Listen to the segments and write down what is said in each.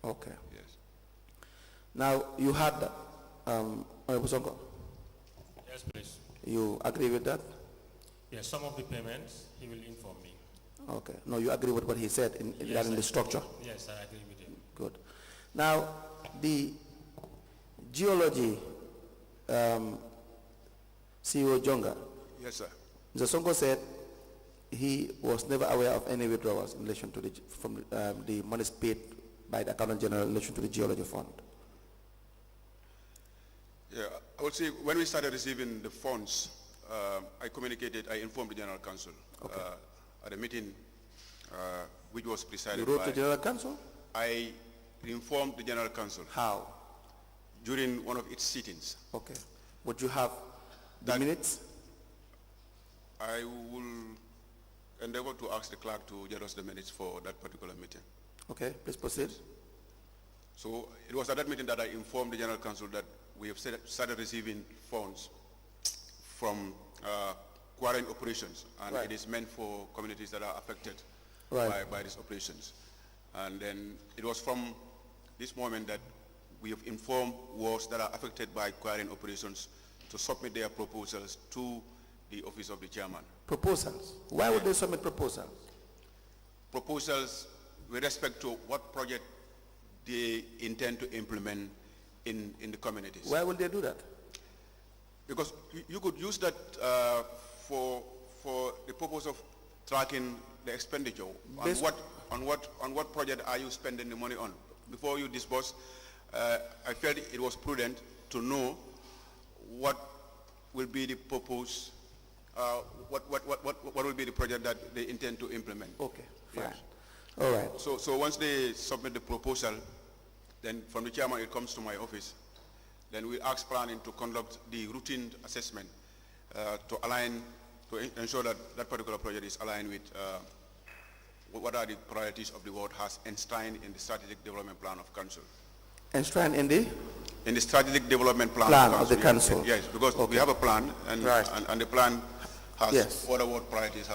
Okay. Yes. Now, you had that, Honorable Sonko. Yes, please. You agree with that? Yes, some of the payments, he will inform me. Okay. No, you agree with what he said regarding the structure? Yes, I agree with him. Good. Now, the geology CEO Jonga, Yes, sir. Mr. Sonko said he was never aware of any withdrawals in relation to from the monies paid by the Accountant General in relation to the geology fund. Yeah, I would say when we started receiving the funds, I informed the General Council at a meeting which was presided You wrote by... to the General Council? I informed the General Council. How? During one of its sittings. Okay. Would you have the minutes? I will endeavor to ask the clerk to get us the minutes for that particular meeting. Okay, please proceed. So it was at that meeting that I informed the General Council that we have started receiving funds from quarrying operations, and it is meant for communities that are affected by these operations. And then it was from this moment that we have informed wards that are affected by quarrying operations to submit their proposals to the office of the chairman. Proposals? Why would they submit proposals? Proposals with respect to what project they intend to implement in the communities. Why would they do that? Because you could use that for the purpose of tracking the expenditure. On what project are you spending the money on? Before you disburse, I felt it was prudent to know what will be the purpose, what will be the project that they intend to implement. Okay, fine. Yes. All right. So once they submit the proposal, then from the chairman it comes to my office. Then we ask planning to conduct the routine assessment to ensure that that particular project is aligned with what are the priorities of the ward has enshrined in the strategic development plan of council. Enshrined in the? In the strategic development plan of the council. Yes, because we have a plan, and and the plan has other ward priorities.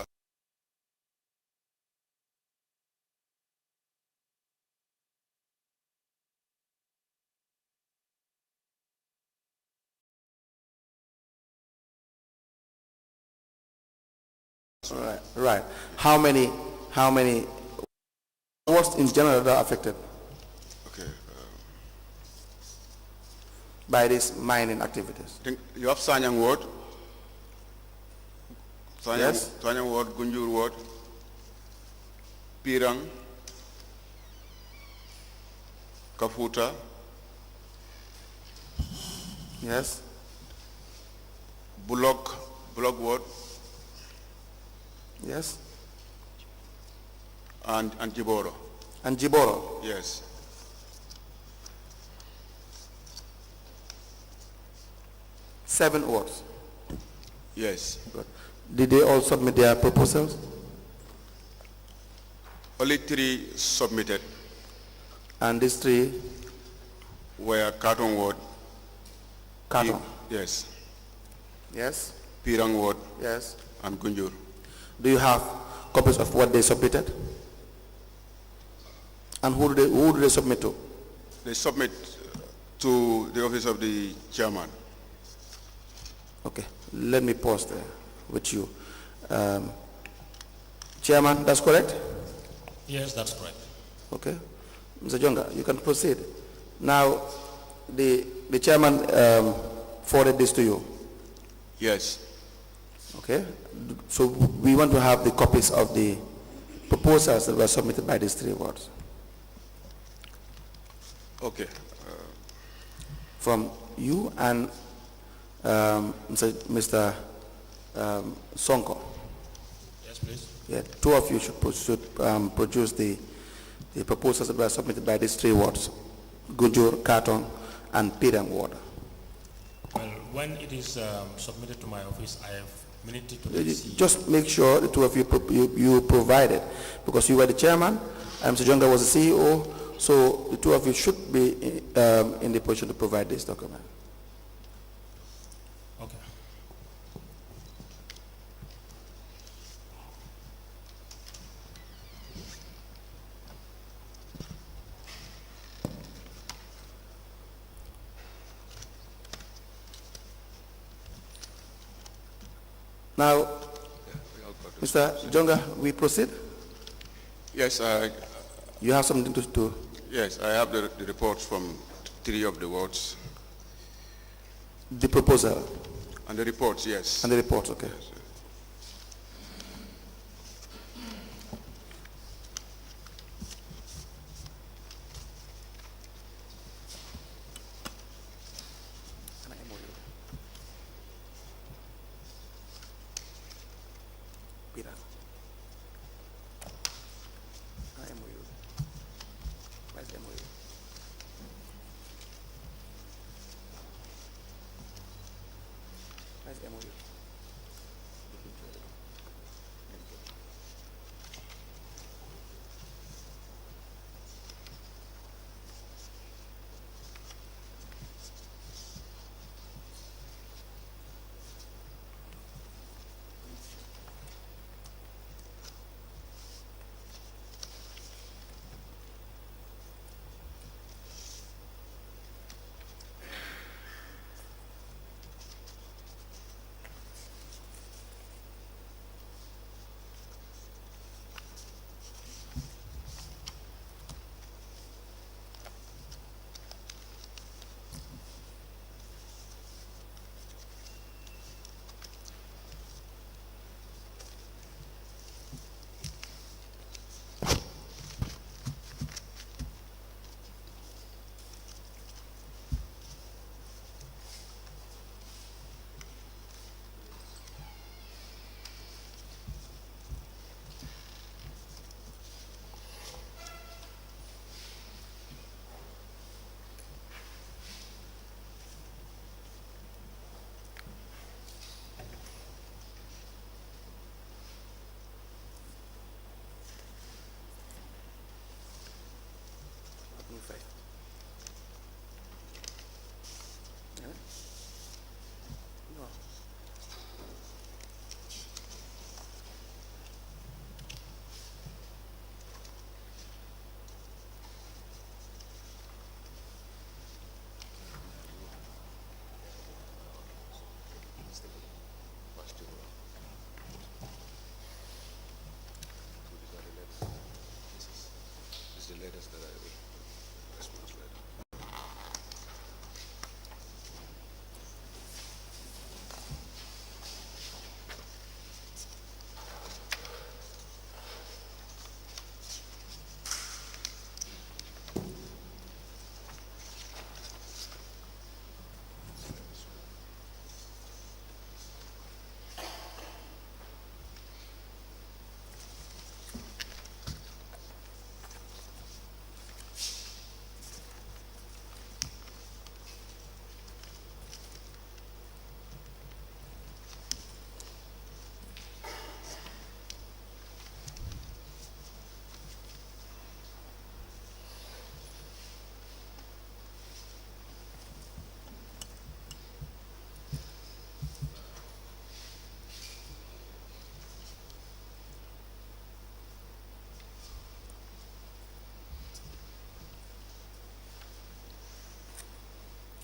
Right. How many wards in general that are affected? Okay. By these mining activities? You have Sanyang Ward. Yes. Sanyang Ward, Gunjur Ward, Pirang, Kafuta. Yes. Bullock Ward. Yes. And Jiboro. And Jiboro? Yes. Seven wards? Yes. Good. Did they all submit their proposals? Only 3 submitted. And these 3? Were Katong Ward. Katong? Yes. Yes. Pirang Ward. Yes. And Gunjur. Do you have copies of what they submitted? And who do they submit to? They submit to the office of the chairman. Okay, let me pause there with you. Chairman, that's correct? Yes, that's correct. Okay. Mr. Jonga, you can proceed. Now, the chairman forwarded this to you? Yes. Okay. So we want to have the copies of the proposals that were submitted by these 3 wards. Okay. From you and Mr. Sonko. Yes, please. Yeah, 2 of you should produce the proposals that were submitted by these 3 wards, Gunjur, Katong, and Pirang ward. Well, when it is submitted to my office, I have minute to see. Just make sure the 2 of you you provide it, because you were the chairman, and Mr. Jonga was the CEO, so the 2 of you should be in the position to provide this document. Okay. Now, Mr. Jonga, we proceed? Yes, You have something to do? yes, I have the reports from 3 of the wards. The proposal And the reports, yes. and the report, okay.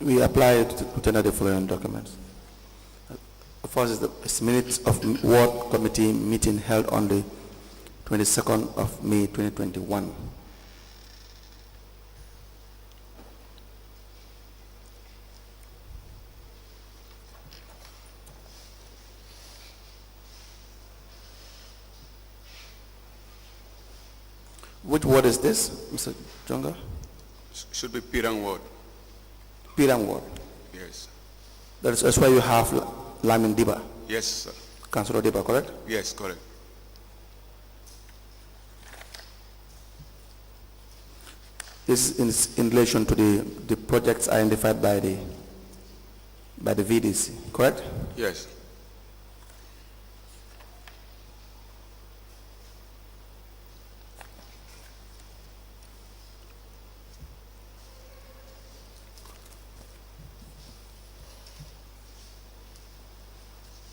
We apply to tender the following documents. First is the minutes of Ward Committee meeting held on the 22nd of May 2021. Which ward is this, Mr. Jonga? Should be Pirang ward. Pirang ward. Yes. That's why you have Lamin Diba, Yes, sir. Councillor Diba, correct? Yes, correct. This is in relation to the projects identified by the VDC, correct? Yes.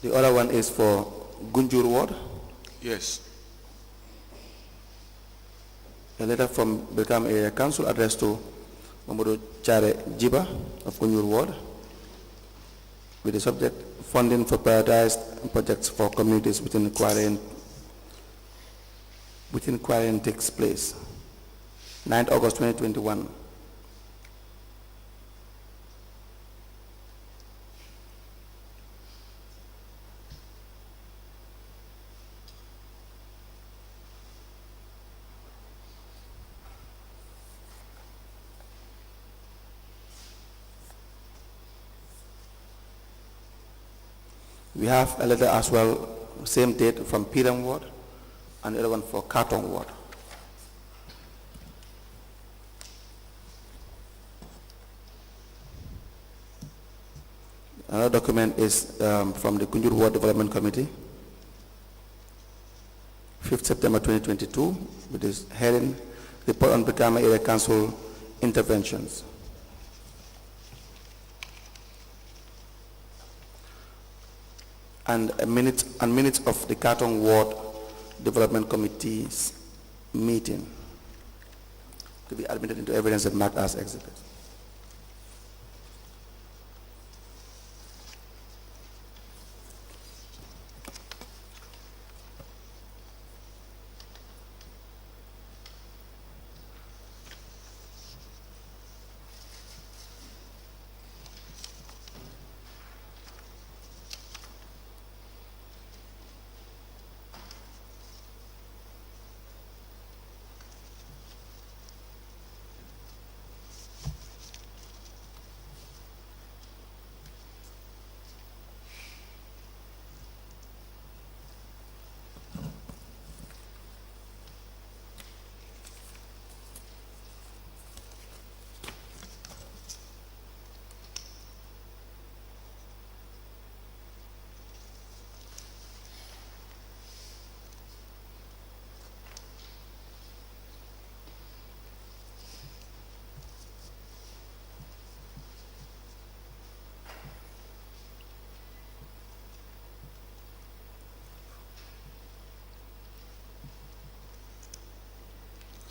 The other one is for Gunjur ward. Yes. A letter from Brikama Area Council addressed to Modou Jonga Mam of Gunjur ward. with the subject funding for prioritized projects for communities within quarantine takes place. 9th August 2021. We have a letter as well, same date from Piram Ward, and the other one for Katong Ward. Another document is from the Kunjur Ward Development Committee, 5th September 2022, with this heading, Report on Brikama Area Council Interventions. And minutes of the Katong Ward Development Committee's meeting to be admitted into evidence and marked as exhibits.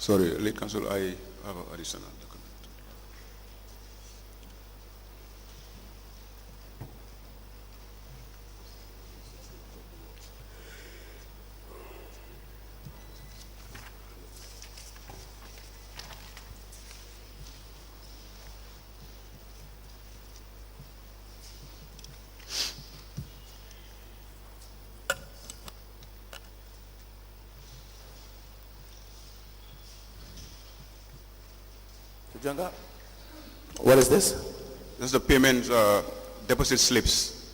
Sorry, late council, I have an additional document. Jonga, what is this? This is the payment deposit slips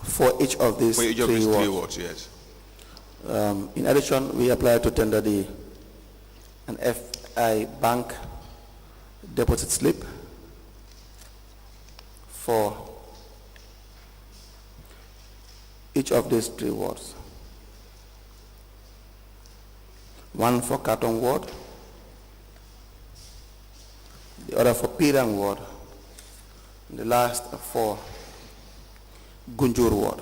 For each of these for each of these three wards, yes. In addition, we applied to tender an FI bank deposit slip for each of these three wards. One for Katong Ward, the other for Pirang Ward, and the last for Gunjur Ward.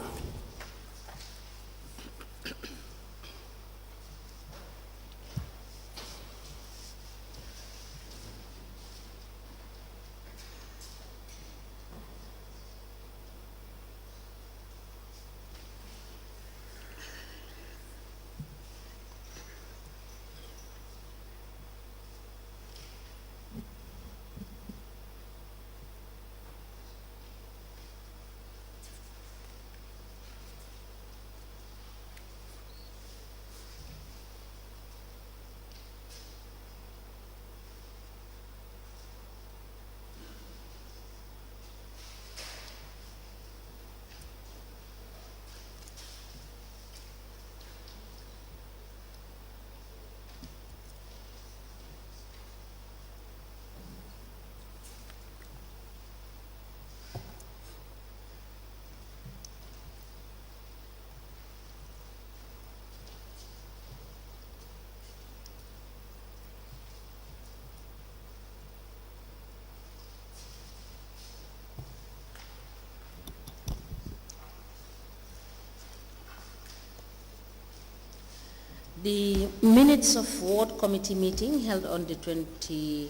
The minutes of Ward Committee meeting held on the 22nd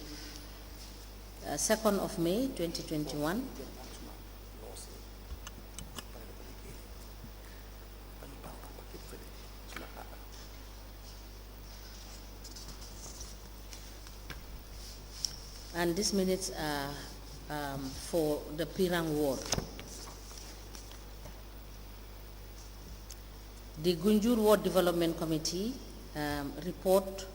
of May 2021. And these minutes are for the Pirang ward. The Gunjur Ward Development Committee report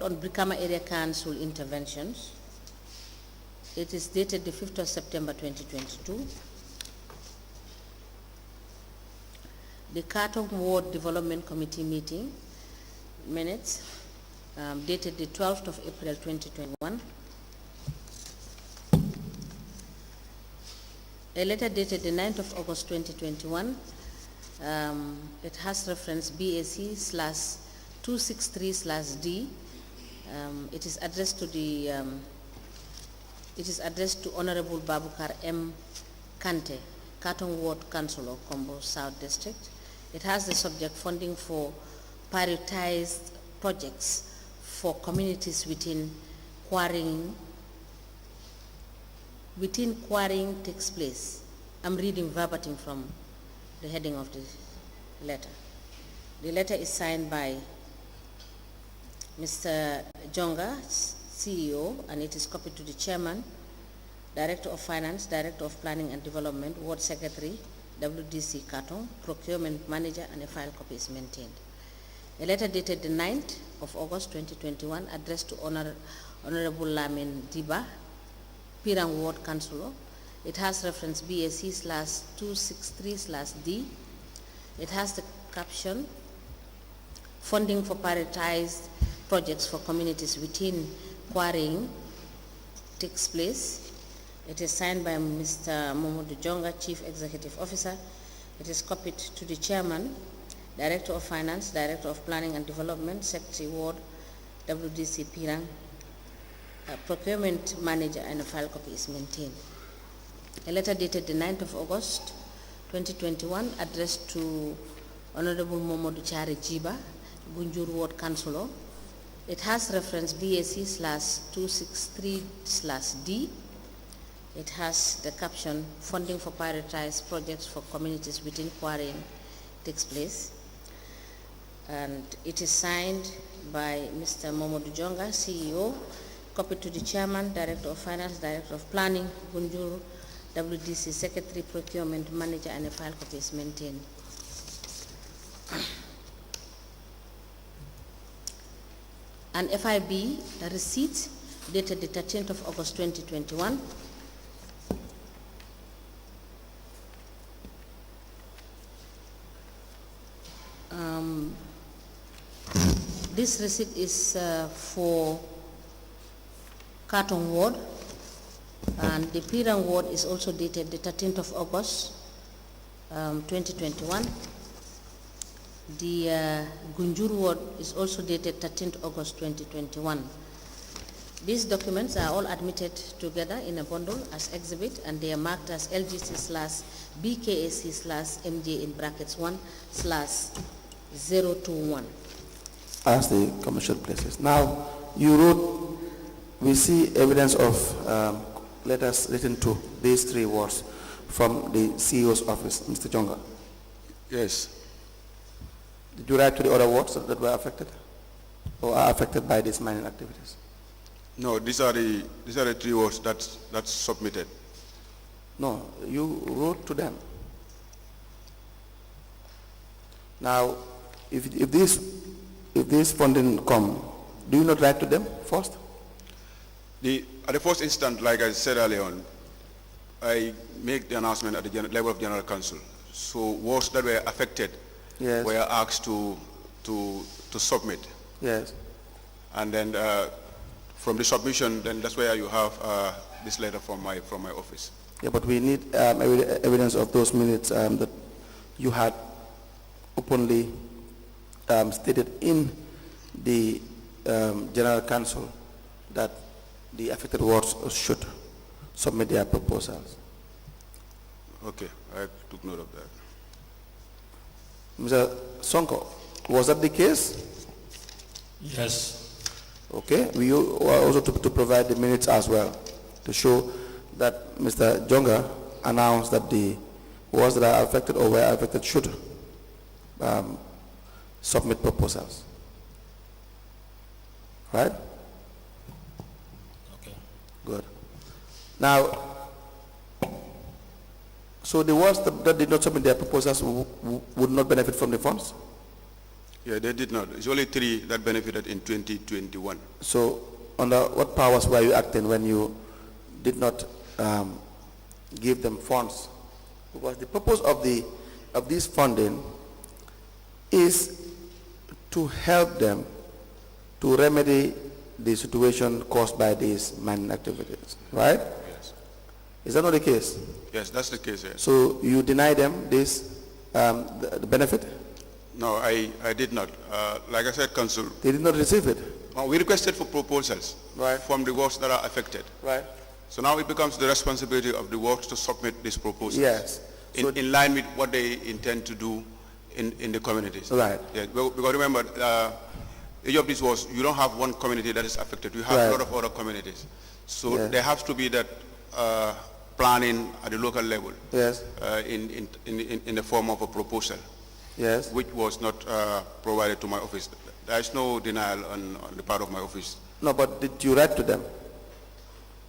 on Brikama Area Council interventions. It is dated the 5th of September 2022. The Katong Ward Development Committee meeting minutes dated the 12th of April 2021. A letter dated the 9th of August 2021. It has reference BAC/263/D. It is addressed to Honorable Babukar M. Kante, Katong Ward Councillor, Combo South District. It has the subject funding for prioritized projects for communities within quarrying takes place. I'm reading verbatim from the heading of the letter. The letter is signed by Mr. Jonga, CEO, and it is copied to the Chairman, Director of Finance, Director of Planning and Development, Ward Secretary, WDC Katong, Procurement Manager, and a file copy is maintained. A letter dated the 9th of August 2021 addressed to Honorable Lamin Diba, Pirang Ward Councillor. It has reference BAC/263/D. It has the caption, funding for prioritized projects for communities within quarrying takes place. It is signed by Mr. Modou Jonga, Chief Executive Officer. It is copied to the Chairman, Director of Finance, Director of Planning and Development, Secretary Ward, WDC Pirang, Procurement Manager, and a file copy is maintained. A letter dated the 9th of August 2021 addressed to Honorable Momodu Chari Jiba, Gunjur Ward Councillor. It has reference BAC/263/D. It has the caption, funding for prioritized projects for communities within quarrying takes place. And it is signed by Mr. Momodu Jonga, CEO, copied to the Chairman, Director of Finance, Director of Planning, Gunjur, WDC Secretary, Procurement Manager, and a file copy is maintained. An FIB receipt dated the 13th of August 2021. This receipt is for Katong Ward, and the Pirang Ward is also dated the 13th of August 2021. The Gunjur Ward is also dated 13th August 2021. These documents are all admitted together in a bundle as exhibit, and they are marked as LGC/BKAC/MJ in brackets 1/021. As the commercial places. Now, you wrote, we see evidence of letters written to these three wards from the CEO's office, Mr. Jonga. Yes. Did you write to the other wards that were affected or are affected by these mining activities? No, these are the three wards that's submitted. No, you wrote to them. Now, if this funding come, do you not write to them first? At the first instant, like I said earlier on, I make the announcement at the level of General Council. So wards that were affected were asked to submit. Yes. And then from the submission, then that's where you have this letter from my office. Yeah, but we need evidence of those minutes that you had openly stated in the General Council that the affected wards should submit their proposals. Okay, I took note of that. Mr. Sonko, was that the case? Yes. Okay, we are also to provide the minutes as well to show that Mr. Jonga announced that the wards that are affected or were affected should submit proposals. right? Okay. Good. Now, so the ones that did not submit their proposals would not benefit from the funds? Yeah, they did not. It's only 3 that benefited in 2021. So under what powers were you acting when you did not give them funds? Because the purpose of this funding is to help them to remedy the situation caused by these mining activities, right? Yes. Is that not the case? Yes, that's the case, yes. So you deny them this the benefit? No, I did not. Like I said, Council, They did not receive it, we requested for proposals right? from the works that are affected. Right. So now it becomes the responsibility of the works to submit these proposals. Yes. So In line with what they intend to do in the communities. right. Yeah, because remember, each of these works, you don't have one community that is affected. You have Right. a lot of other communities. So Yeah. there has to be that planning at the local level Yes. in the form of a proposal, Yes. which was not provided to my office. There is no denial on the part of my office. No, but did you write to them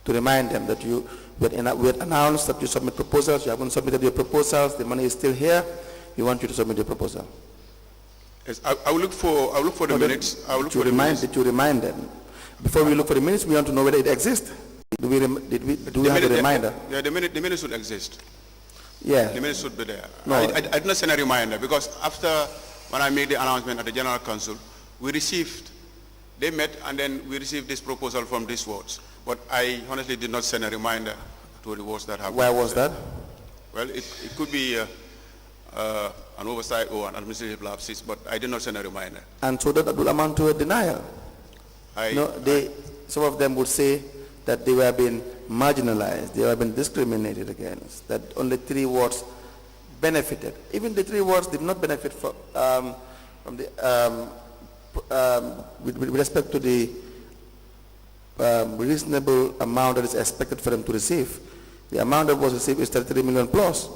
to remind them that we had announced that you submit proposals, you haven't submitted your proposals, the money is still here, we want you to submit your proposal? Yes, I will look for the minutes. I will look for the minutes. Did you remind them? Before we look for the minutes, we want to know whether it exists. Do we have a reminder? Yeah, the minutes should exist. Yeah. The minutes should be there. No. I did not send a reminder because after when I made the announcement at the General Council, they met and then we received this proposal from these wards. But I honestly did not send a reminder to the wards that have. Where was that? Well, it could be an oversight or an administrative lapse, but I did not send a reminder. And so that will amount to a denial. Some of them would say that they were being marginalized, they were being discriminated against, that only 3 wards benefited. Even the 3 wards did not benefit from with respect to the reasonable amount that is expected for them to receive. The amount that was received is 33 million plus.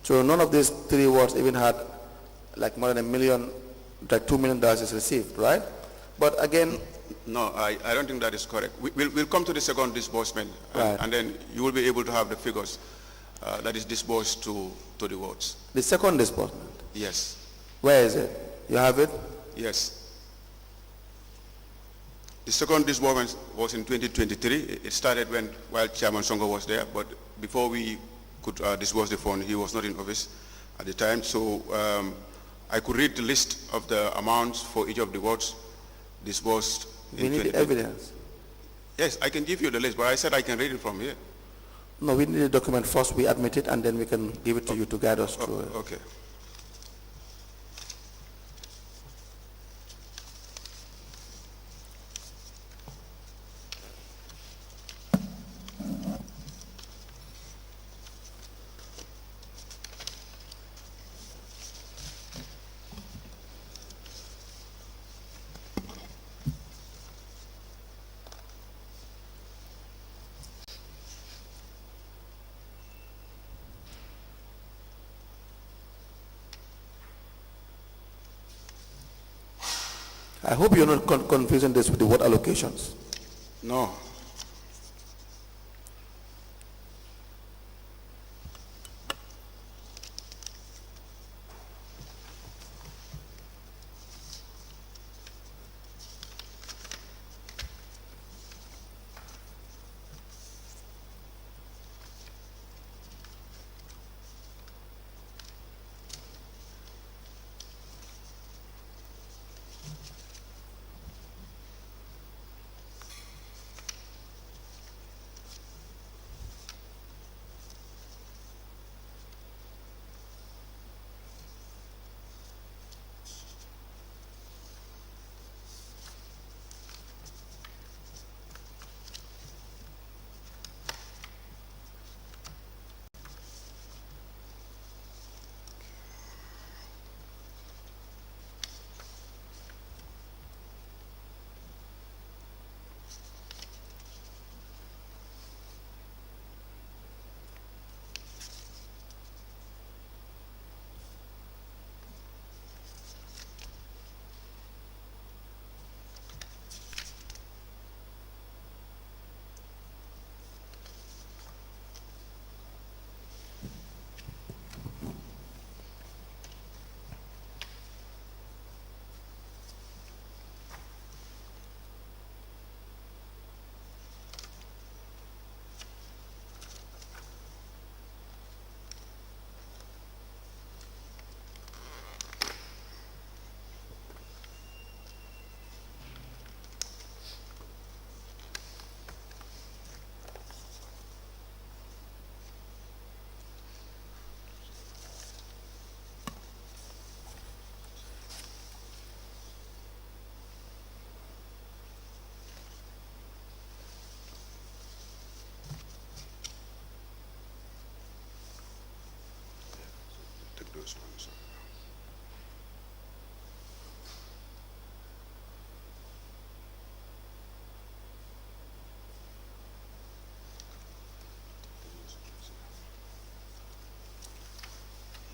So none of these 3 wards even had like more than $1 million, like $2 million is received, right? But again, no, I don't think that is correct. We'll come to the second disbursement, Right. and then you will be able to have the figures that is disbursed to the wards. the second disbursement, Yes, where is it? You have it? yes. The second disbursement was in 2023. It started while Chairman Sonko was there, but before we could disburse the fund, he was not in office at the time. So I could read the list of the amounts for each of the wards disbursed. We need the evidence. Yes, I can give you the list, but I said I can read it from here. No, we need the document first, we admit it, and then we can give it to you to guide us through it. Okay. I hope you're not confusing this with the word allocations. No.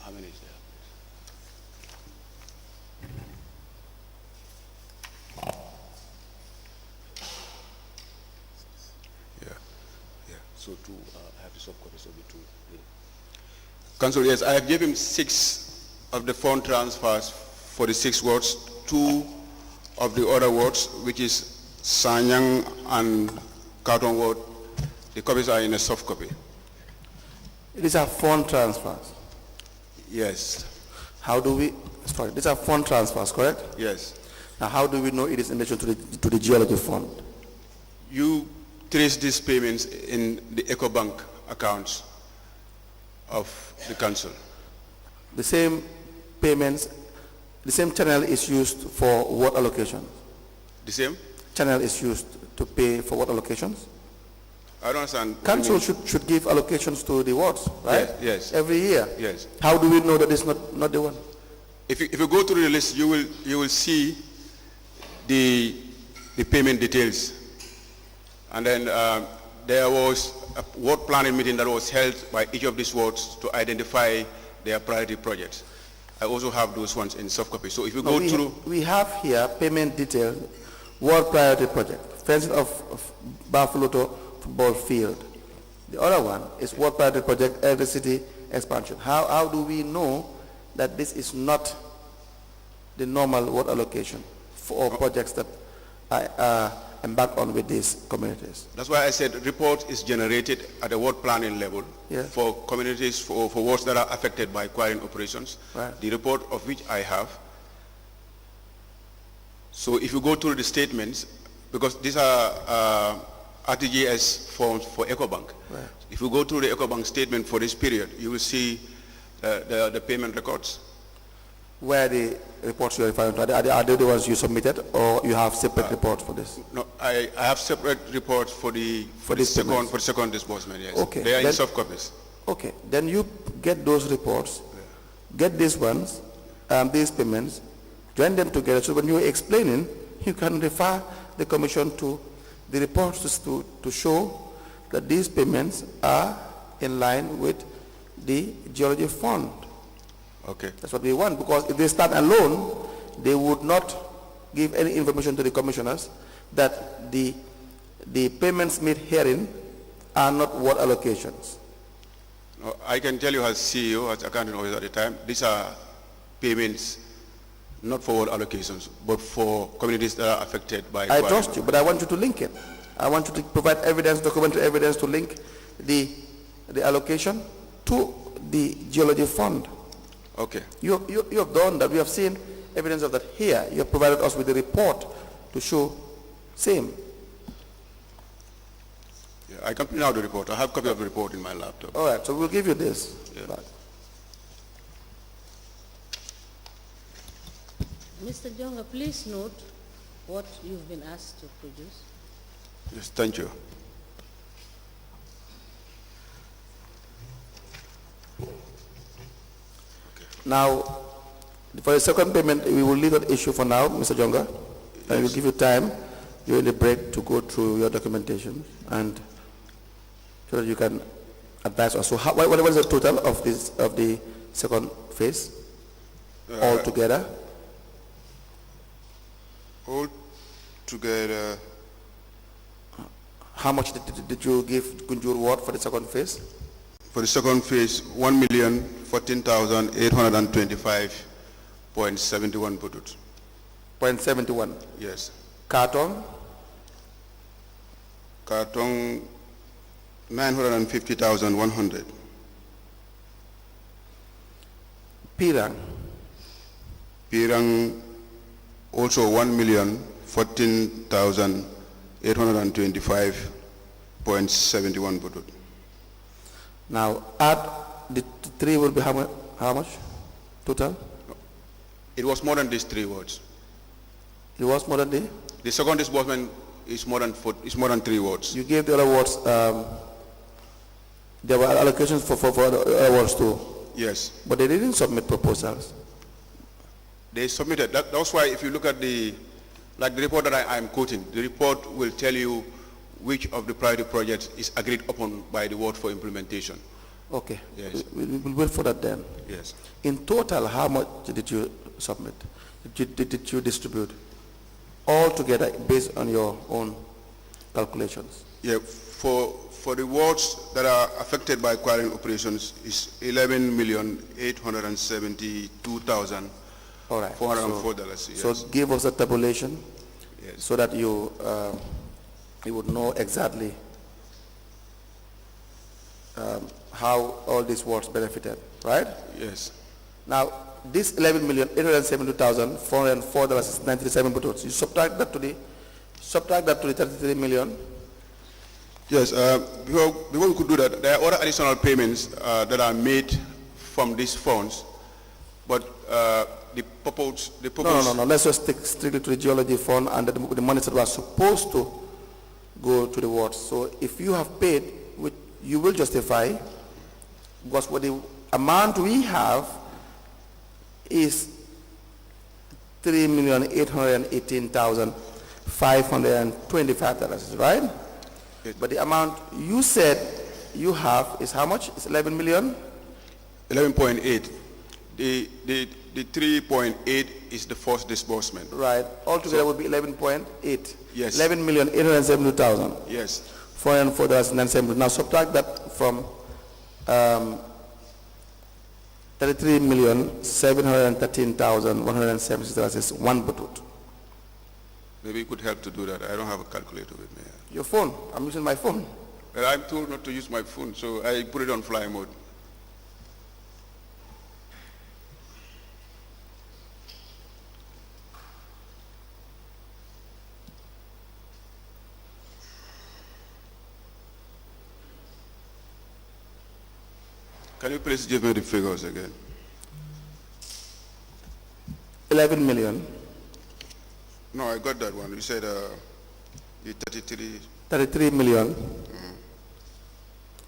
How many is there? So two, I have the soft copies of the two. Yeah. Council, yes, I have given 6 of the fund transfers for the 6 wards, 2 of the other wards, which is Sanyang and Carton ward. The copies are in a soft copy. These are fund transfers. Yes. How do we, sorry, these are fund transfers, correct? Yes. Now how do we know it is in relation to the geology fund? You trace these payments in the EcoBank accounts of the council. The same payments, the same channel is used for what allocations? The same? Channel is used to pay for what allocations? I don't understand. Council should give allocations to the wards, right? Yes. Every year. Yes. How do we know that it's not the one? If you go through the list, you will see the payment details. And then there was a ward planning meeting that was held by each of these wards to identify their priority projects. I also have those ones in soft copy. So if you go through... We have here payment details, ward priority project, fencing of Buffalo football field. The other one is ward priority project, electricity expansion. How do we know that this is not the normal ward allocation for projects that are embarked on with these communities? That's why I said report is generated at the ward planning level for communities, for wards that are affected by quarrying operations. Right. The report of which I have. So if you go through the statements, because these are RTGS forms for EcoBank. Right. If you go through the EcoBank statement for this period, you will see the payment records. Where the reports you're referring to, are they the ones you submitted, or you have separate reports for this? No, I have separate reports for the second disbursement. Yes. Okay. They are in soft copies. Okay. Then you get those reports, get these ones, these payments, join them together. So when you're explaining, you can refer the commission to the reports to show that these payments are in line with the geology fund. Okay. That's what we want, because if they stand alone, they would not give any information to the commissioners that the payments made herein are not ward allocations. No, I can tell you as CEO, as accounting officer at the time, these are payments not for ward allocations, but for communities that are affected by... I trust you, but I want you to link it. I want you to provide evidence, documentary evidence to link the allocation to the geology fund. Okay. You have done that. We have seen evidence of that here. You have provided us with a report to show same. Yeah, I can print out the report. I have a copy of the report in my laptop. All right, so we'll give you this. Yeah. Mr. Jonga, please note what you've been asked to produce. Yes, thank you. Now, for the second payment, we will leave that issue for now, Mr. Jonga, and we'll give you time during the break to go through your documentation and so that you can advise us. So, what is the total of the second phase altogether? Altogether. How much did you give Gunjur Ward for the second phase? For the second phase, 1,014,825.71 budut. 0.71. Yes. Carton? Carton 950,100. Pirang? Pirang also 1,014,825.71 budut. Now, add the three will be how much total? It was more than these 3 words. It was more than the second disbursement is more than 3 words. You gave the other wards, there were allocations for other wards too. Yes. But they didn't submit proposals. They submitted. That's why if you look at the report that I'm quoting, the report will tell you which of the priority projects is agreed upon by the ward for implementation. Okay. Yes. We'll wait for that then. Yes. In total, how much did you submit? Did you distribute? All together based on your own calculations? Yeah, for the wards that are affected by quarrying operations is $11,872,404. All right. $404, yes. So give us a tabulation, Yes. so that you would know exactly how all these wards benefited, right? Yes. Now, this $11,872,404 is 97 buttons. You subtract that to the 33 million. Yes, before we could do that, there are other additional payments that are made from these funds, but the purpose. No. Let's just stick strictly to the geology fund and the monies that were supposed to go to the wards. So if you have paid, which you will justify, because what the amount we have is $3,818,525, right? Yes. But the amount you said you have is how much? It's 11 million? 11.8. The 3.8 is the first disbursement. Right. Altogether would be 11.8. Yes. 11,872,000. Yes. $404.97. Now subtract that from 33,713,176. Is one butut. Maybe you could help to do that. I don't have a calculator with me. Your phone. I'm using my phone. Well, I'm told not to use my phone, so I put it on fly mode. Can you please give me the figures again? 11 million. No, I got that one. You said the 33. 33 million.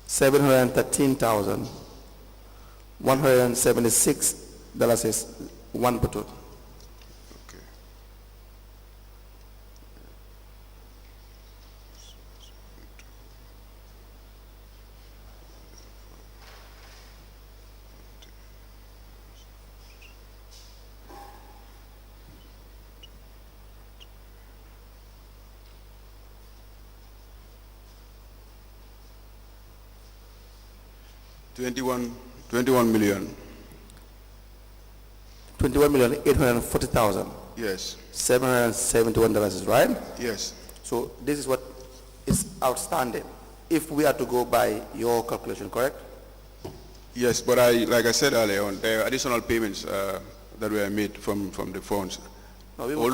713,176 dollars is one butut. Okay. $21 million. 21,840,000. Yes. $771 is right? Yes. So this is what is outstanding if we are to go by your calculation, correct? Yes, but like I said earlier on, there are additional payments that were made from the funds. No, we will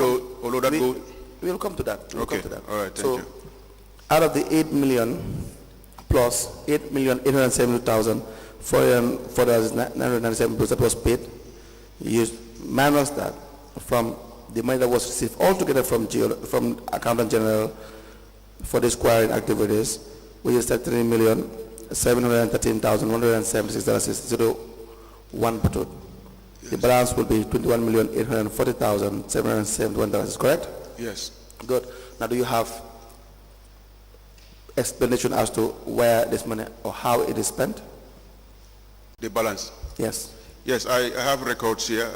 come to that. We will Okay. come to that. All right, thank so you. Out of the 8 million plus 8,870,497 that was paid, you minus that from the money that was received altogether from Accountant General for this quarrying activities, which is $33,713,176.01 butut. Yes. The balance will be $21,840,771, correct? Yes. Good. Now, do you have explanation as to where this money or how it is spent? The balance. Yes. Yes, I have records here.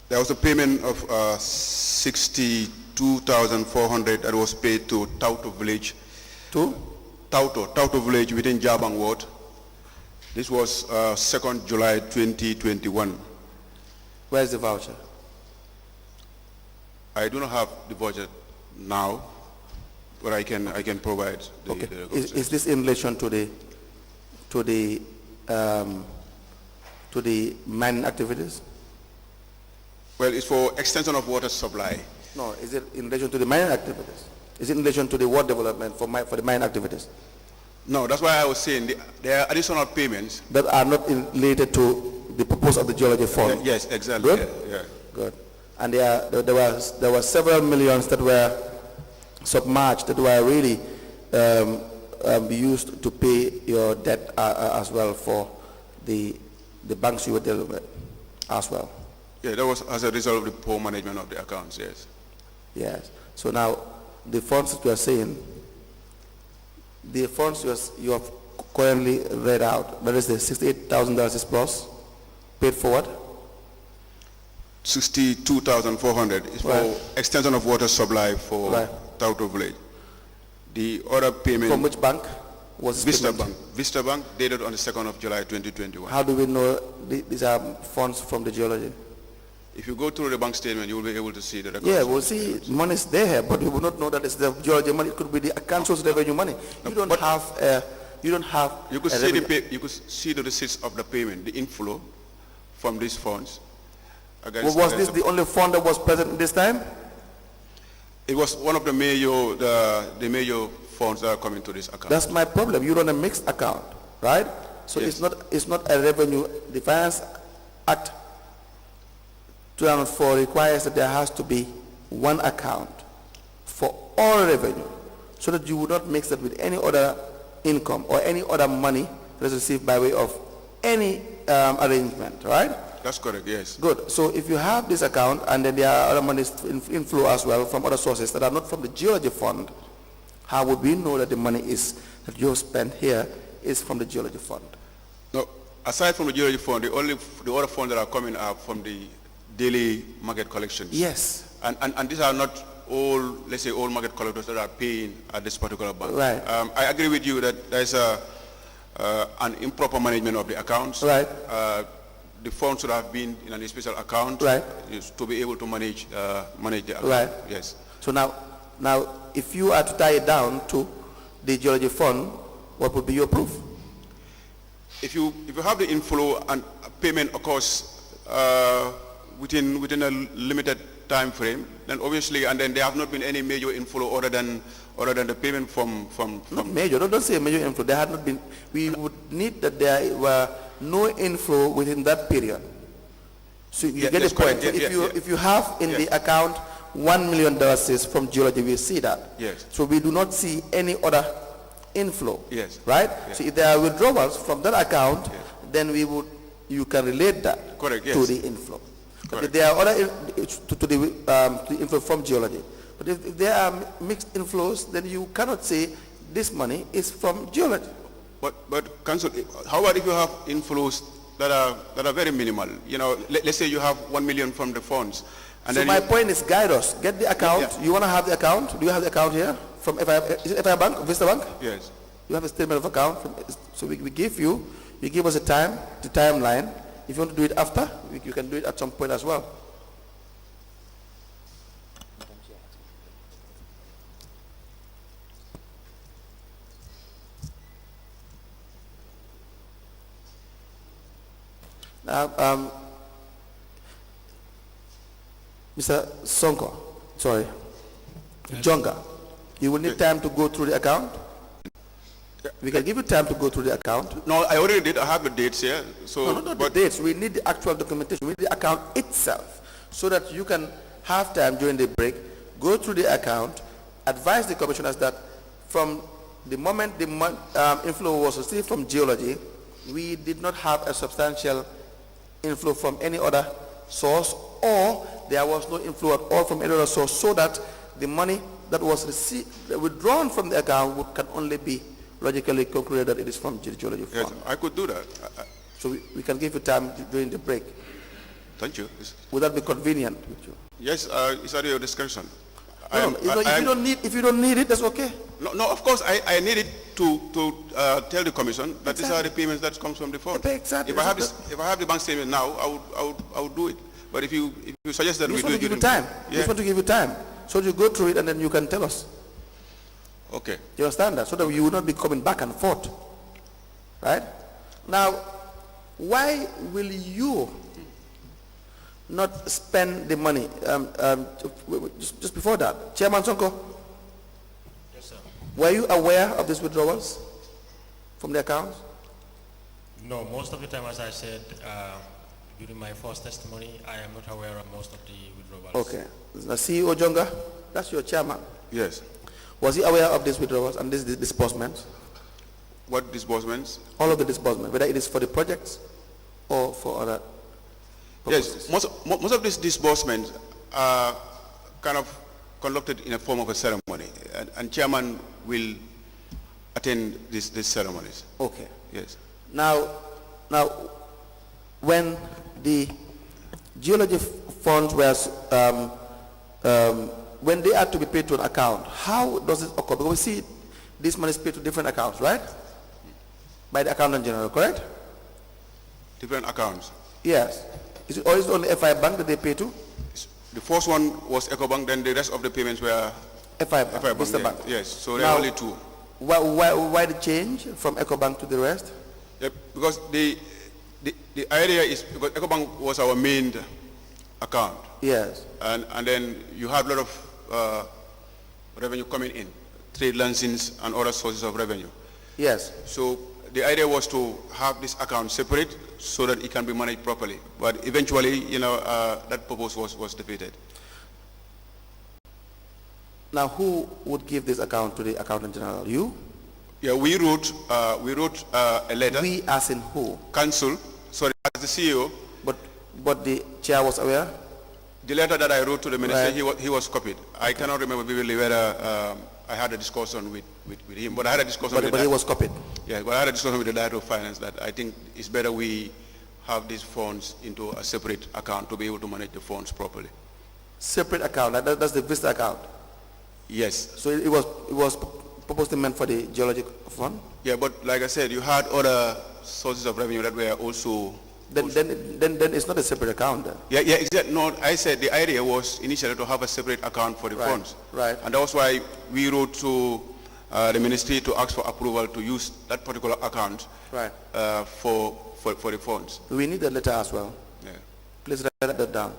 There was a payment of $62,400 that was paid to Tauto Village. To? Tauto Village within Jabang Ward. This was 2nd July 2021. Where is the voucher? I do not have the budget now, but I can provide the, Okay. the Is this in relation to the mining activities? Well, it's for extension of water supply. No, is it in relation to the mining activities? Is it in relation to the water development for the mining activities? No, that's why I was saying there are additional payments. That are not related to the purpose of the geology fund? Yes, exactly. Good? Yeah. Good. And there were several millions that were submerged, that were really used to pay your debt as well for the banks you were dealing with as well. Yeah, that was as a result of the poor management of the accounts, yes. Yes. So now, the funds that you are saying, the funds you have currently read out, that is the $68,000 is plus, paid forward? 62,400 is for Right. extension of water supply for Right. Tauto Village. The other payment... From which bank was this Vista payment? Bank. Vista Bank, dated on the 2nd of July 2021. How do we know these are funds from the geology? If you go through the bank statement, you will be able to see the records. Yeah, we'll see money is there, but we will not know that it's the geology money. It could be the council's revenue money. You don't but- have, You could a see revenue- you could see the receipts of the payment, the inflow from these funds. Well, was this the only fund that was present this time? It was one of the major funds that are coming to this account. That's my problem. You run a mixed account, right? So Yes. it's not a revenue. The Finance Act 2004 requires that there has to be one account for all revenue, so that you would not mix it with any other income or any other money that is received by way of any arrangement, right? That's correct, yes. Good. So if you have this account and then there are other monies inflow as well from other sources that are not from the geology fund, how would we know that the money that you have spent here is from the geology fund? No, aside from the geology fund, the other funds that are coming are from the daily market collections. Yes. And these are not all, let's say, all market collectors that are paying at this particular bank. Right. I agree with you that there's an improper management of the accounts. Right. The funds should have been in a special account. Right. To be able to manage the account. Right. Yes. So now, if you are to tie it down to the geology fund, what would be your proof? If you have the inflow and payment occurs within a limited time frame, then obviously, and then there have not been any major inflow other than the payment from Not major. Don't say major inflow. There had not been. We would need that there were no inflow within that period. So you Yeah, get the that's point. correct. So Yeah, if you have in Yes. the account $1 million from geology, we see that. Yes. So we do not see any other inflow. Yes. Right? Yes. So if there are withdrawals from that account, Yes. then you can relate that Correct, to yes. the inflow. But Correct. if there are other to the inflow from geology. But if there are mixed inflows, then you cannot say this money is from geology. But Council, how about if you have inflows that are very minimal? You know, let's say you have 1 million from the funds, and So then my point is, guide us. Get the account. Yeah. You want to have the account? Do you have the account here from is it FI Bank, Vista Bank? yes. You have a statement of account. So we give you give us the timeline. If you want to do it after, you can do it at some point as well. Now, Mr. Sonko, sorry, Jonga, you will need time to go through the account. We can give you time to go through the account. No, I already did. I have the dates here. So, No, not the dates. We need the actual documentation. We need the account itself, so that you can have time during the break, go through the account, advise the commissioners that from the moment the inflow was received from geology, we did not have a substantial inflow from any other source, or there was no inflow at all from any other source, so that the money that was withdrawn from the account can only be logically concluded that it is from geology fund. yes, I could do that. So we can give you time during the break. Thank you. Would that be convenient with you? Yes, it's at your discretion. If you don't need it, that's okay. No, of course, I need it to tell the commission that these are the payments that comes from the fund. Exactly. If I have the bank statement now, I would do it. But if you suggest that We we just do want it to give you during- time. We Yeah. just want to give you time. So you go through it and then you can tell us. Okay. You understand that? So that you will not be coming back and forth. Right? Now, why will you not spend the money? Just before that, Chairman Sonko, Yes, sir. were you aware of these withdrawals from the accounts? No, most of the time, as I said during my first testimony, I am not aware of most of the withdrawals. Okay. Now, CEO Jonga, that's your chairman. Yes. Was he aware of these withdrawals and these disbursements? What disbursements? All of the disbursement, whether it is for the projects or for other purposes? Yes, most of these disbursements are kind of conducted in a form of a ceremony, and chairman will attend these ceremonies. Okay. Yes. Now, when the geology funds were, when they are to be paid to an account, how does it occur? Because we see this money is paid to different accounts, right? By the accountant general, correct? Different accounts. Yes. Is it, or is it only FI Bank that they pay to? The first one was EcoBank, then the rest of the payments were FI Bank, Mr. yeah. Bank. Yes, so there are only two. Why the change from EcoBank to the rest? Yeah, because the idea is, because EcoBank was our main account. Yes. And then you have a lot of revenue coming in, trade licenses and other sources of revenue. Yes. So the idea was to have this account separate so that it can be managed properly. But eventually, that purpose was defeated. Now, who would give this account to the accountant general? You? Yeah, we wrote a letter. We as in who? Council, sorry, as the CEO. But the chair was aware? The letter that I wrote to the minister, Right. he was copied. I cannot remember vividly whether I had a discussion with him, but I had a discussion with But he was copied? Yeah, but I had a discussion with the Director of Finance that I think it's better we have these funds into a separate account to be able to manage the funds properly. Separate account, that's the Vista account? Yes. So it was purposely meant for the geologic fund? Yeah, but like I said, you had other sources of revenue that were also... Then it's not a separate account then? Yeah, exactly. No, I said the idea was initially to have a separate account for the Right, funds. right. And that was why we wrote to the ministry to ask for approval to use that particular account Right. for the funds. We need that letter as well. Yeah. Please write that down.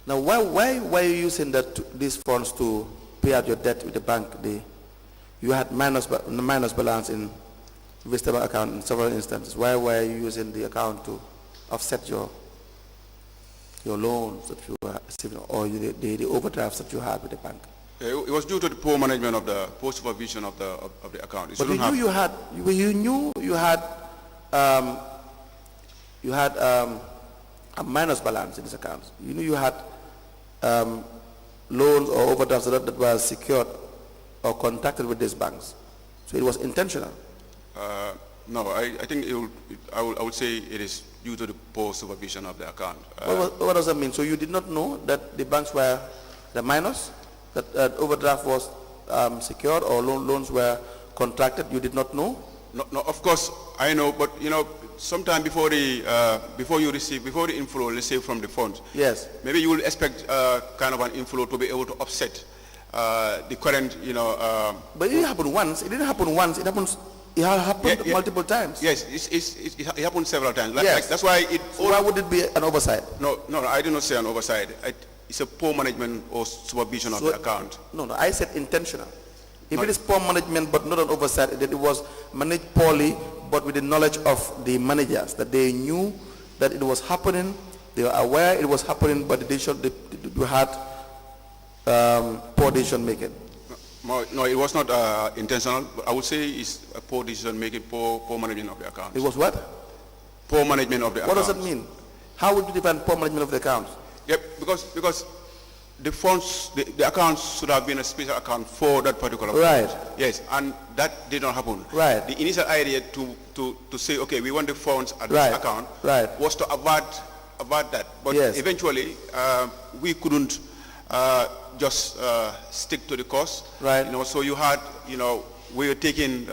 Now, why were you using these funds to pay out your debt with the bank? You had minus balance in Vista Bank account in several instances. Why were you using the account to offset your loans that you were receiving, or the overdrafts that you had with the bank? It was due to the poor management of the poor supervision of the account. But you knew you had a minus balance in this account. You knew you had loans or overdrafts that were secured or contracted with these banks. So it was intentional. No, I think I would say it is due to the poor supervision of the account. What does that mean? So you did not know that the banks were the minus, that overdraft was secured or loans were contracted? You did not know? No, of course I know, but sometime before the inflow, let's say from the funds. Yes. Maybe you will expect kind of an inflow to be able to offset the current, But it didn't happen once. It didn't happen once. It happened multiple times. Yes, it happened several times. Yes. That's why it. So why would it be an oversight? No, I did not say an oversight. It's a poor management or supervision of the account. No, I said intentional. If it is poor management but not an oversight, that it was managed poorly but with the knowledge of the managers, that they knew that it was happening, they were aware it was happening, but you had poor decision making. No, it was not intentional. But I would say it's a poor decision making, poor management of the account. It was what? Poor management of the account. What does that mean? How would you define poor management of the account? Yep, because the funds, the accounts should have been a special account for that particular fund. Right. Yes, and that did not happen. Right. The initial idea to say, okay, we want the funds at Right. this account Right. was to avert that. But Yes. eventually, we couldn't just stick to the cost. Right. So you had, we were taking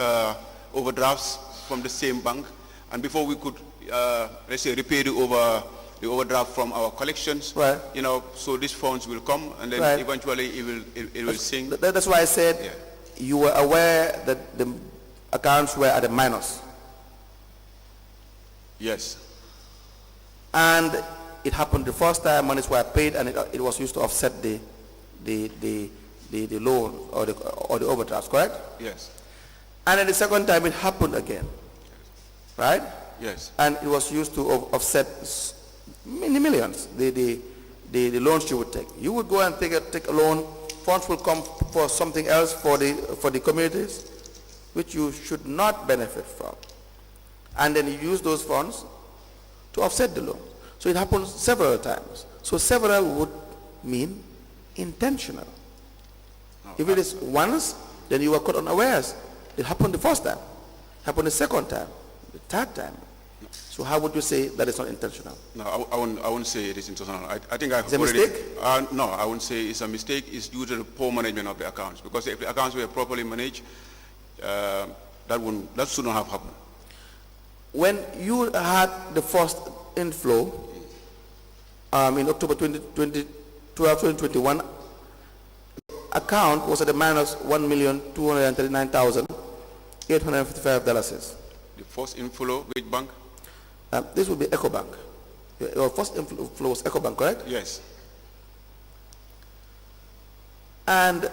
overdrafts from the same bank, and before we could, let's say, repay the overdraft from our collections, Right. so these funds will come, and then Right. eventually it will sink. That's why I said you were aware that the accounts were at a minus. Yes. And it happened the first time, monies were paid, and it was used to offset the loan or the overdrafts, correct? Yes. And then the second time it happened again, right? Yes. And it was used to offset many millions, the loans you would take. You would go and take a loan funds will come for something else for the communities, which you should not benefit from. And then you use those funds to offset the loan. So it happens several times. So several would mean intentional. If it is once, then you were caught unawares. It happened the first time. It happened the second time, the third time. So how would you say that it's not intentional? No, I wouldn't say it is intentional. I think I've It's a already... mistake? No, I wouldn't say it's a mistake. It's due to the poor management of the accounts. Because if the accounts were properly managed, that shouldn't have happened. When you had the first inflow in October 2021, account was at a minus $1,239,855. The first inflow, which bank? This would be EcoBank. Your first inflow was EcoBank, correct? Yes. And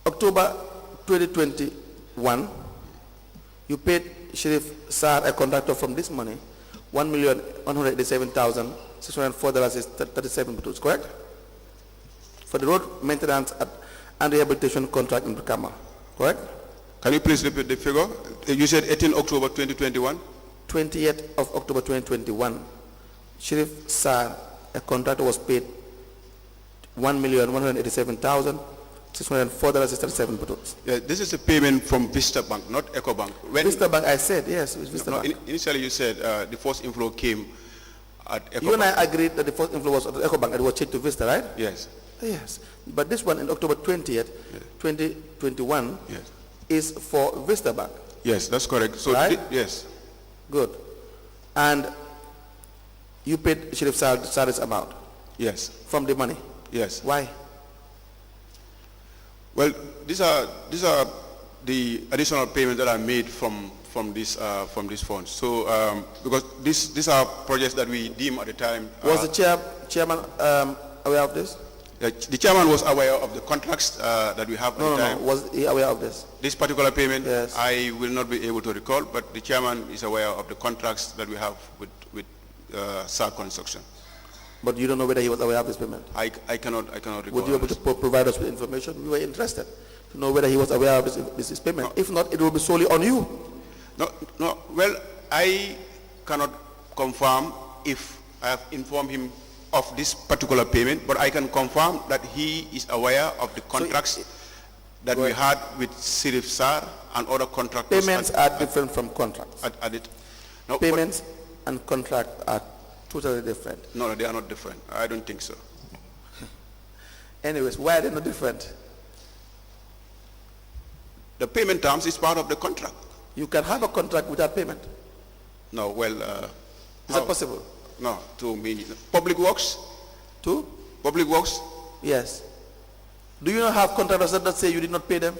October 2021, you paid Sheriff Sar, a contractor, from this money, $1,187,604.37, correct? For the road maintenance and rehabilitation contract in Brikama, correct? Can you please repeat the figure? You said 18 October 2021? 28th of October 2021, Sheriff Sar, a contractor, was paid $1,187,604.37. Yeah, this is a payment from Vista Bank, not EcoBank. Vista Bank, I said, yes, it's Vista Bank. Initially you said the first inflow came at EcoBank. You and I agreed that the first inflow was at EcoBank and it was changed to Vista, right? Yes. Yes. But this one in October 20th, 2021, yes, is for Vista Bank. Yes, that's correct. So right? Yes. Good. And you paid Sheriff Sar's amount? Yes. From the money? Yes. Why? Well, these are the additional payments that are made from this fund. So because these are projects that we deem at the time. Was the chairman aware of this? The chairman was aware of the contracts that we have at the time. No. Was he aware of this? This particular payment, yes. I will not be able to recall, but the chairman is aware of the contracts that we have with SAR Construction. But you don't know whether he was aware of this payment? I cannot recall. Would you be able to provide us with information? We were interested to know whether he was aware of this payment. No. If not, it will be solely on you. No. Well, I cannot confirm if I have informed him of this particular payment, but I can confirm that he is aware of the contracts that we had with Sheriff Sar and other contractors. Payments are different from contracts. No, payments and contract are totally different. No, they are not different. I don't think so. Anyways, why are they not different? The payment terms is part of the contract. You can have a contract without payment. No, well... is that possible? No, to me. Public Works? To? Public Works? Yes. Do you not have contractors that say you did not pay them?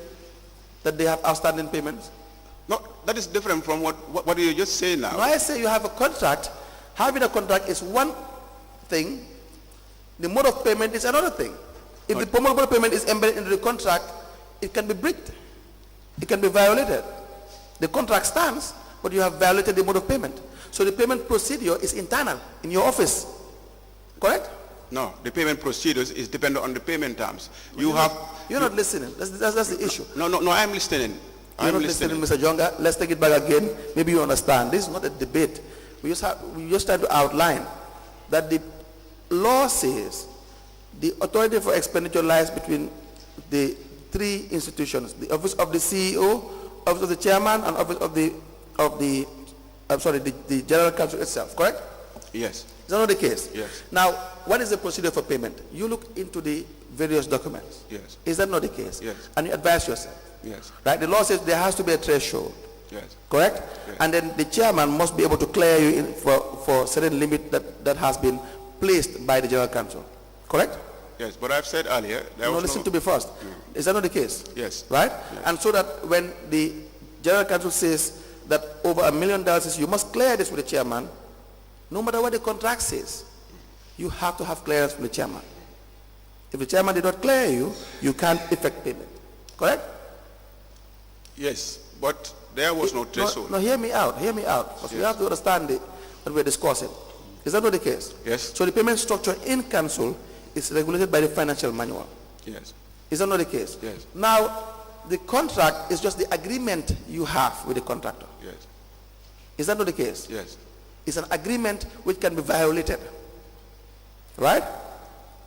That they have outstanding payments? No, that is different from what you just say now. No, I say you have a contract. Having a contract is one thing. The mode of payment is another thing. If the mode of payment is embedded into the contract, it can be breached. It can be violated. The contract stands, but you have violated the mode of payment. So the payment procedure is internal in your office. Correct? No, the payment procedures is dependent on the payment terms. You're not listening. That's the issue. No, I'm listening. You're not listening, Mr. Jonga. Let's take it back again. Maybe you understand. This is not a debate. We just try to outline that the law says the authority for expenditure lies between the three institutions: the office of the CEO, office of the chairman, and office of the general counsel itself. Correct? Yes. Is that not the case? Yes. Now, what is the procedure for payment? You look into the various documents. Yes. Is that not the case? Yes. And you advise yourself. Yes. Right? The law says there has to be a threshold. Yes. Correct? Yes. And then the chairman must be able to clear you in for certain limit that has been placed by the general counsel. Correct? Yes, but I've said earlier... listen to me first. Is that not the case? Yes. Right? Yes. And so that when the general counsel says that over $1 million, you must clear this with the chairman, no matter what the contract says, you have to have clearance from the chairman. If the chairman did not clear you, you can't effect payment. Correct? Yes, but there was no threshold. No, hear me out. Because we have to understand what we're discussing. Is that not the case? Yes. So the payment structure in council is regulated by the financial manual. Yes. Is that not the case? Yes. Now, the contract is just the agreement you have with the contractor. Yes. Is that not the case? Yes. It's an agreement which can be violated. Right?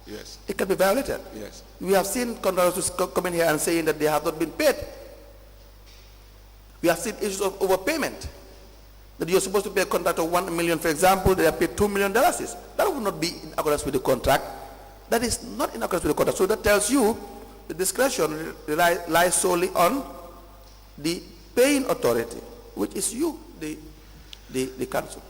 Yes. It can be violated. Yes. We have seen contractors come in here and saying that they have not been paid. We have seen issues of overpayment. That you're supposed to pay a contractor 1 million, for example, they are paid $2 million. That would not be in accordance with the contract. That is not in accordance with the contract. So that tells you the discretion lies solely on the paying authority, which is you, the council.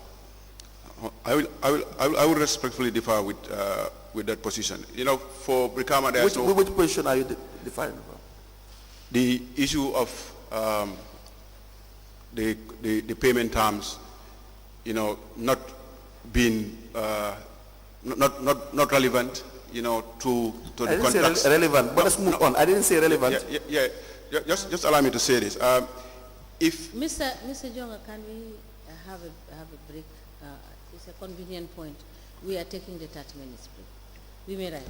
I will respectfully differ with that position. You know, for Brikama, there's which position are you defining from? The issue of the payment terms, you know, not being not relevant, you know, to the contracts. I didn't say relevant, but let's move on. I didn't say relevant. Yeah. Just allow me to say this. If Mr. Jonga, can we have a break? It's a convenient point. We are taking the 30 minutes break. We may rise.